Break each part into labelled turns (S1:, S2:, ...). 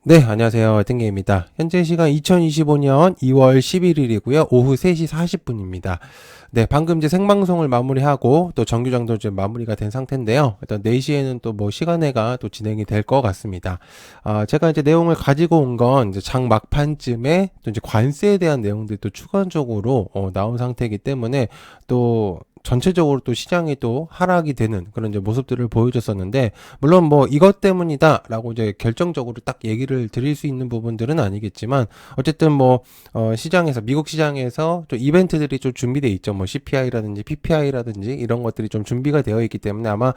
S1: 네, 안녕하세요. 땡게입니다. 현재 시간 2025년 2월 11일이고요. 오후 3시 40분입니다. 네, 방금 이제 생방송을 마무리하고 또 정규장도 이제 마무리가 된 상태인데요. 일단 4시에는 또 뭐 시간회가 또 진행이 될 것 같습니다. 제가 이제 내용을 가지고 온 건 이제 장 막판쯤에 또 이제 관세에 대한 내용들이 또 추가적으로 나온 상태이기 때문에 또 전체적으로 또 시장이 또 하락이 되는 그런 이제 모습들을 보여줬었는데, 물론 뭐 이것 때문이다라고 이제 결정적으로 딱 얘기를 드릴 수 있는 부분들은 아니겠지만, 어쨌든 뭐 시장에서, 미국 시장에서 좀 이벤트들이 좀 준비돼 있죠. 뭐 CPI라든지 PPI라든지 이런 것들이 좀 준비가 되어 있기 때문에 아마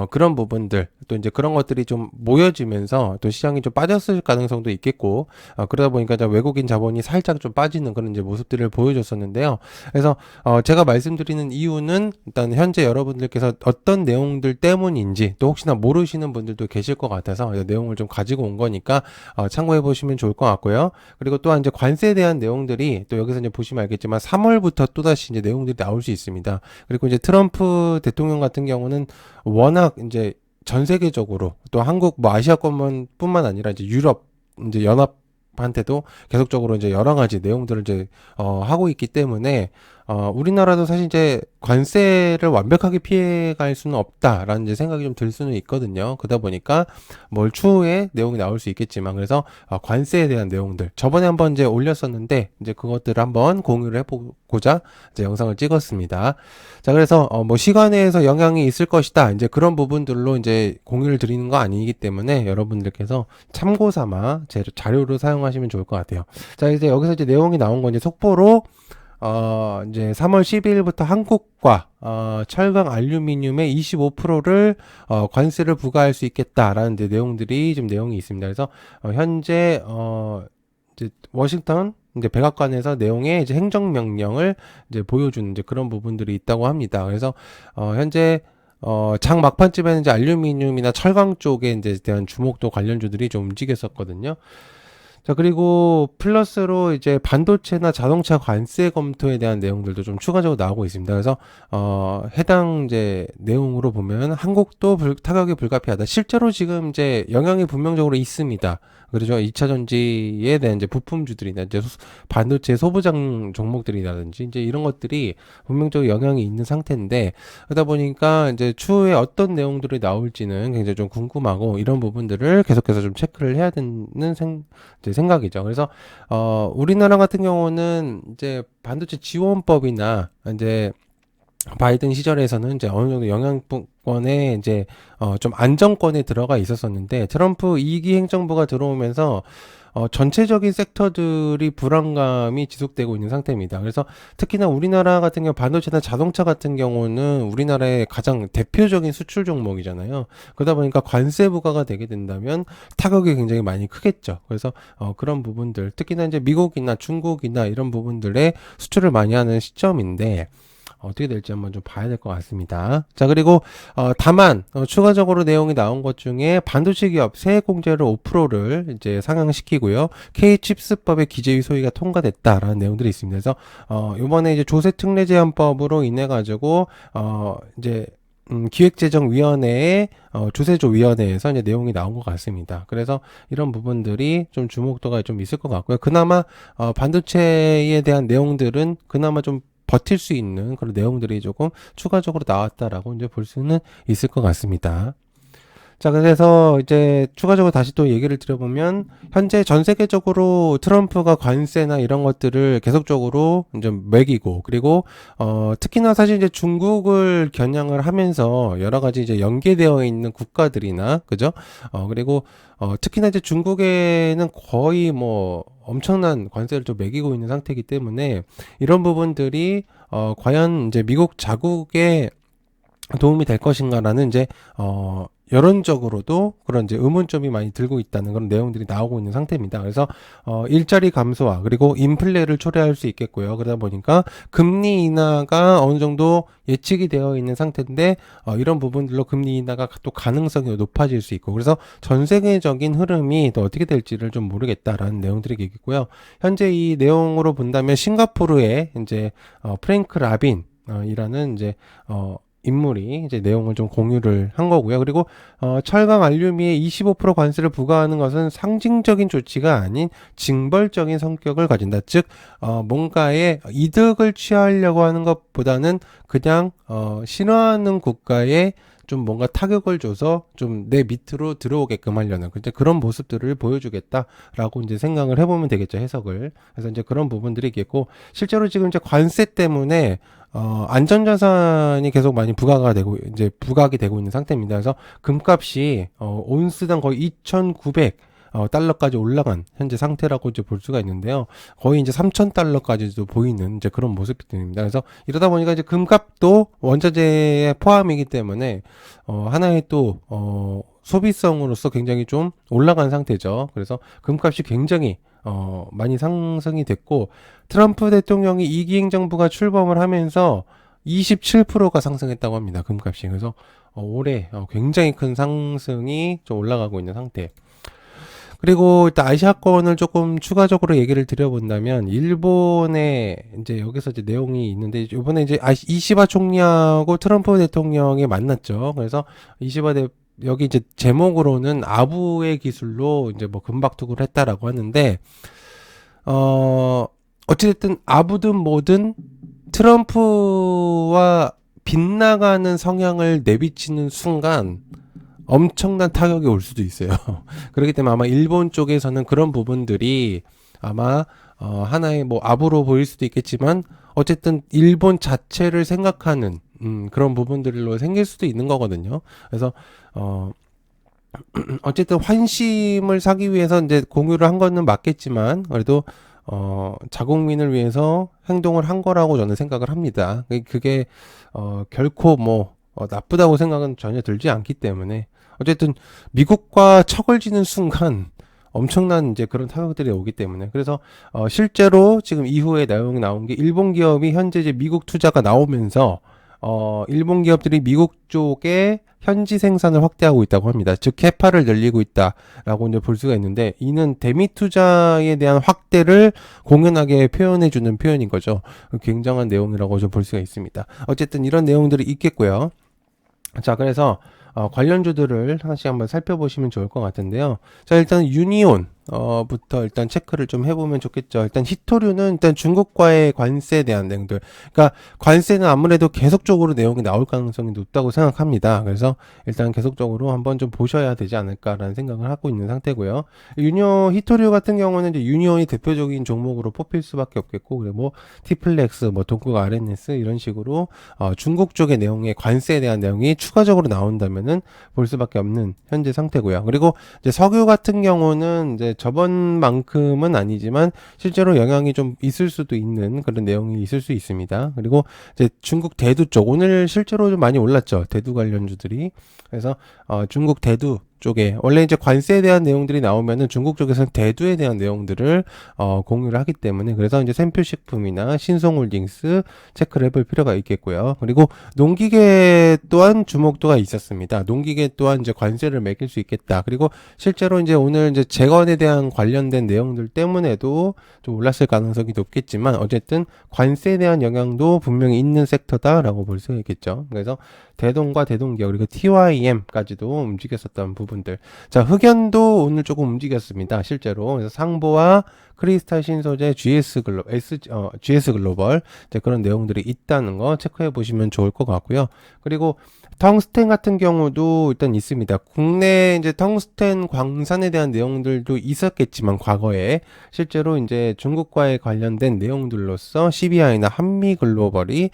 S1: 그런 부분들, 또 이제 그런 것들이 좀 모여지면서 또 시장이 좀 빠졌을 가능성도 있겠고, 그러다 보니까 이제 외국인 자본이 살짝 좀 빠지는 그런 이제 모습들을 보여줬었는데요. 그래서 제가 말씀드리는 이유는 일단 현재 여러분들께서 어떤 내용들 때문인지, 또 혹시나 모르시는 분들도 계실 것 같아서 내용을 좀 가지고 온 거니까 참고해 보시면 좋을 것 같고요. 그리고 또한 이제 관세에 대한 내용들이 또 여기서 이제 보시면 알겠지만 3월부터 또다시 이제 내용들이 나올 수 있습니다. 그리고 이제 트럼프 대통령 같은 경우는 워낙 이제 전 세계적으로, 또 한국 뭐 아시아권뿐만 아니라 이제 유럽 이제 연합한테도 계속적으로 이제 여러 가지 내용들을 이제 하고 있기 때문에 우리나라도 사실 이제 관세를 완벽하게 피해갈 수는 없다라는 이제 생각이 좀 들 수는 있거든요. 그러다 보니까 뭘 추후에 내용이 나올 수 있겠지만, 그래서 관세에 대한 내용들 저번에 한번 이제 올렸었는데, 이제 그것들을 한번 공유를 해보고자 이제 영상을 찍었습니다. 자, 그래서 뭐 시간에서 영향이 있을 것이다, 이제 그런 부분들로 이제 공유를 드리는 거 아니기 때문에 여러분들께서 참고 삼아 제 자료로 사용하시면 좋을 것 같아요. 자, 이제 여기서 이제 내용이 나온 건 이제 속보로 이제 3월 12일부터 한국과 철강 알루미늄의 25%를 관세를 부과할 수 있겠다라는 내용들이 좀 내용이 있습니다. 그래서 현재 이제 워싱턴 이제 백악관에서 내용의 이제 행정명령을 이제 보여주는 이제 그런 부분들이 있다고 합니다. 그래서 현재 장 막판쯤에는 이제 알루미늄이나 철강 쪽에 이제 대한 주목도 관련주들이 좀 움직였었거든요. 자, 그리고 플러스로 이제 반도체나 자동차 관세 검토에 대한 내용들도 좀 추가적으로 나오고 있습니다. 그래서 해당 이제 내용으로 보면 한국도 타격이 불가피하다. 실제로 지금 이제 영향이 분명적으로 있습니다. 그렇죠. 2차 전지에 대한 이제 부품주들이나 이제 반도체 소부장 종목들이라든지 이제 이런 것들이 분명적으로 영향이 있는 상태인데, 그러다 보니까 이제 추후에 어떤 내용들이 나올지는 굉장히 좀 궁금하고, 이런 부분들을 계속해서 좀 체크를 해야 되는 이제 생각이죠. 그래서 우리나라 같은 경우는 이제 반도체 지원법이나 이제 바이든 시절에서는 이제 어느 정도 영향권에 이제 좀 안정권에 들어가 있었었는데, 트럼프 2기 행정부가 들어오면서 전체적인 섹터들이 불안감이 지속되고 있는 상태입니다. 그래서 특히나 우리나라 같은 경우 반도체나 자동차 같은 경우는 우리나라의 가장 대표적인 수출 종목이잖아요. 그러다 보니까 관세 부과가 되게 된다면 타격이 굉장히 많이 크겠죠. 그래서 그런 부분들, 특히나 이제 미국이나 중국이나 이런 부분들에 수출을 많이 하는 시점인데, 어떻게 될지 한번 좀 봐야 될 것 같습니다. 자, 그리고 다만 추가적으로 내용이 나온 것 중에 반도체 기업 세액 공제를 5%를 이제 상향시키고요. K칩스법의 기재위 소위가 통과됐다라는 내용들이 있습니다. 그래서 이번에 이제 조세 특례 제한법으로 인해 가지고 이제 기획재정위원회의 조세조위원회에서 이제 내용이 나온 것 같습니다. 그래서 이런 부분들이 좀 주목도가 좀 있을 것 같고요. 그나마 반도체에 대한 내용들은 그나마 좀 버틸 수 있는 그런 내용들이 조금 추가적으로 나왔다라고 이제 볼 수는 있을 것 같습니다. 자, 그래서 이제 추가적으로 다시 또 얘기를 드려보면, 현재 전 세계적으로 트럼프가 관세나 이런 것들을 계속적으로 이제 매기고, 그리고 특히나 사실 이제 중국을 겨냥을 하면서 여러 가지 이제 연계되어 있는 국가들이나, 그죠? 그리고 특히나 이제 중국에는 거의 뭐 엄청난 관세를 좀 매기고 있는 상태이기 때문에, 이런 부분들이 과연 이제 미국 자국에 도움이 될 것인가라는 이제 여론적으로도 그런 이제 의문점이 많이 들고 있다는 그런 내용들이 나오고 있는 상태입니다. 그래서 일자리 감소와 그리고 인플레를 초래할 수 있겠고요. 그러다 보니까 금리 인하가 어느 정도 예측이 되어 있는 상태인데, 이런 부분들로 금리 인하가 또 가능성이 높아질 수 있고, 그래서 전 세계적인 흐름이 또 어떻게 될지를 좀 모르겠다라는 내용들이 있고요. 현재 이 내용으로 본다면 싱가포르의 이제 프랭크 라빈 이라는 이제 인물이 이제 내용을 좀 공유를 한 거고요. 그리고 철강 알루미에 25% 관세를 부과하는 것은 상징적인 조치가 아닌 징벌적인 성격을 가진다. 즉 뭔가의 이득을 취하려고 하는 것보다는 그냥 싫어하는 국가에 좀 뭔가 타격을 줘서 좀 내 밑으로 들어오게끔 하려는 이제 그런 모습들을 보여주겠다라고 이제 생각을 해보면 되겠죠, 해석을. 그래서 이제 그런 부분들이 있겠고, 실제로 지금 이제 관세 때문에 안전자산이 계속 많이 부과가 되고 이제 부각이 되고 있는 상태입니다. 그래서 금값이 온스당 거의 2,900 달러까지 올라간 현재 상태라고 이제 볼 수가 있는데요. 거의 이제 3,000달러까지도 보이는 이제 그런 모습들입니다. 그래서 이러다 보니까 이제 금값도 원자재에 포함이기 때문에 하나의 또 소비성으로서 굉장히 좀 올라간 상태죠. 그래서 금값이 굉장히 많이 상승이 됐고, 트럼프 대통령이 2기 행정부가 출범을 하면서 27%가 상승했다고 합니다. 금값이. 그래서 올해 굉장히 큰 상승이 좀 올라가고 있는 상태. 그리고 일단 아시아권을 조금 추가적으로 얘기를 드려본다면, 일본의 이제 여기서 이제 내용이 있는데, 이번에 이제 이시바 총리하고 트럼프 대통령이 만났죠. 그래서 여기 이제 제목으로는 아부의 기술로 이제 뭐 금박투구를 했다라고 하는데, 어찌됐든 아부든 뭐든 트럼프와 빗나가는 성향을 내비치는 순간 엄청난 타격이 올 수도 있어요. 그렇기 때문에 아마 일본 쪽에서는 그런 부분들이 아마 하나의 뭐 아부로 보일 수도 있겠지만, 어쨌든 일본 자체를 생각하는 그런 부분들로 생길 수도 있는 거거든요. 그래서 어쨌든 환심을 사기 위해서 이제 공유를 한 거는 맞겠지만, 그래도 자국민을 위해서 행동을 한 거라고 저는 생각을 합니다. 그게 결코 뭐 나쁘다고 생각은 전혀 들지 않기 때문에, 어쨌든 미국과 척을 지는 순간 엄청난 이제 그런 타격들이 오기 때문에, 그래서 실제로 지금 이후에 내용이 나온 게, 일본 기업이 현재 이제 미국 투자가 나오면서 일본 기업들이 미국 쪽에 현지 생산을 확대하고 있다고 합니다. 즉 캐파를 늘리고 있다라고 이제 볼 수가 있는데, 이는 대미 투자에 대한 확대를 공연하게 표현해주는 표현인 거죠. 굉장한 내용이라고 좀 볼 수가 있습니다. 어쨌든 이런 내용들이 있겠고요. 자, 그래서 관련주들을 하나씩 한번 살펴보시면 좋을 것 같은데요. 자, 일단 유니온 부터 일단 체크를 좀 해보면 좋겠죠. 일단 히토류는 일단 중국과의 관세에 대한 내용들, 그러니까 관세는 아무래도 계속적으로 내용이 나올 가능성이 높다고 생각합니다. 그래서 일단 계속적으로 한번 좀 보셔야 되지 않을까라는 생각을 하고 있는 상태고요. 히토류 같은 경우는 이제 유니온이 대표적인 종목으로 뽑힐 수밖에 없겠고, 그리고 뭐 티플렉스, 뭐 동국 RNS 이런 식으로 중국 쪽의 내용의 관세에 대한 내용이 추가적으로 나온다면은 볼 수밖에 없는 현재 상태고요. 그리고 이제 석유 같은 경우는 이제 저번만큼은 아니지만 실제로 영향이 좀 있을 수도 있는 그런 내용이 있을 수 있습니다. 그리고 이제 중국 대두 쪽, 오늘 실제로 좀 많이 올랐죠, 대두 관련주들이. 그래서 중국 대두 쪽에 원래 이제 관세에 대한 내용들이 나오면은 중국 쪽에서는 대두에 대한 내용들을 공유를 하기 때문에, 그래서 이제 샘표식품이나 신성홀딩스 체크를 해볼 필요가 있겠고요. 그리고 농기계 또한 주목도가 있었습니다. 농기계 또한 이제 관세를 매길 수 있겠다. 그리고 실제로 이제 오늘 이제 재건에 대한 관련된 내용들 때문에도 좀 올랐을 가능성이 높겠지만, 어쨌든 관세에 대한 영향도 분명히 있는 섹터다라고 볼 수 있겠죠. 그래서 대동과 대동기업 그리고 TYM까지도 움직였었던 부분들. 자, 흑연도 오늘 조금 움직였습니다, 실제로. 그래서 상보와 크리스탈 신소재, GS 글로벌 이제 그런 내용들이 있다는 거 체크해 보시면 좋을 것 같고요. 그리고 텅스텐 같은 경우도 일단 있습니다. 국내 이제 텅스텐 광산에 대한 내용들도 있었겠지만, 과거에 실제로 이제 중국과의 관련된 내용들로서 CBI나 한미글로벌이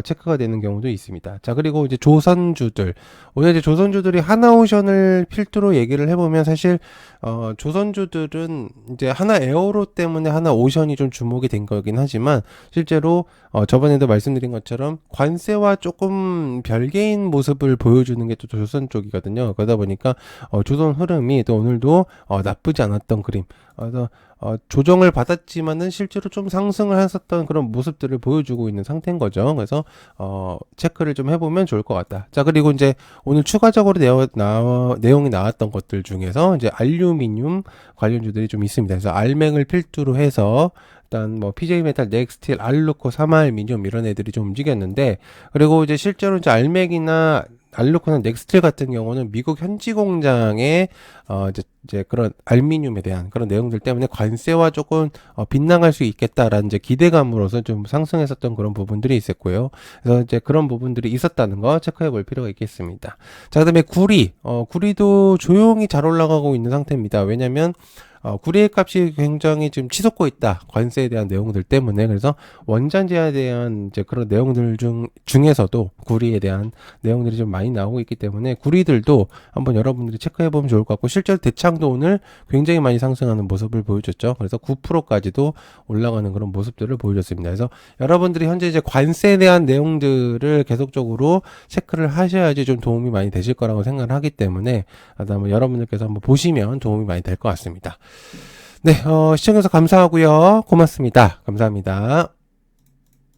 S1: 체크가 되는 경우도 있습니다. 자, 그리고 이제 조선주들, 오늘 이제 조선주들이 하나오션을 필두로 얘기를 해보면, 사실 조선주들은 이제 하나 에어로 때문에 하나오션이 좀 주목이 된 거긴 하지만, 실제로 저번에도 말씀드린 것처럼 관세와 조금 별개인 모습을 보여주는 게 또 조선 쪽이거든요. 그러다 보니까 조선 흐름이 또 오늘도 나쁘지 않았던 그림, 그래서 조정을 받았지만은 실제로 좀 상승을 했었던 그런 모습들을 보여주고 있는 상태인 거죠. 그래서 체크를 좀 해보면 좋을 것 같다. 자, 그리고 이제 오늘 추가적으로 내용이 나왔던 것들 중에서 이제 알루미늄 관련주들이 좀 있습니다. 그래서 알맹을 필두로 해서 일단 뭐 PJ메탈, 넥스틸, 알루코, 사마알미늄 이런 애들이 좀 움직였는데, 그리고 이제 실제로 이제 알맥이나 알루코나 넥스틸 같은 경우는 미국 현지 공장의 이제 그런 알미늄에 대한 그런 내용들 때문에 관세와 조금 빗나갈 수 있겠다라는 이제 기대감으로서 좀 상승했었던 그런 부분들이 있었고요. 그래서 이제 그런 부분들이 있었다는 거 체크해 볼 필요가 있겠습니다. 자, 그다음에 구리도 조용히 잘 올라가고 있는 상태입니다. 왜냐면 구리의 값이 굉장히 지금 치솟고 있다. 관세에 대한 내용들 때문에. 그래서 원전제에 대한 이제 그런 내용들 중에서도 구리에 대한 내용들이 좀 많이 나오고 있기 때문에 구리들도 한번 여러분들이 체크해 보면 좋을 것 같고, 실제로 대창도 오늘 굉장히 많이 상승하는 모습을 보여줬죠. 그래서 9%까지도 올라가는 그런 모습들을 보여줬습니다. 그래서 여러분들이 현재 이제 관세에 대한 내용들을 계속적으로 체크를 하셔야지 좀 도움이 많이 되실 거라고 생각을 하기 때문에, 아마 여러분들께서 한번 보시면 도움이 많이 될 것 같습니다. 네, 시청해주셔서 감사하고요. 고맙습니다. 감사합니다.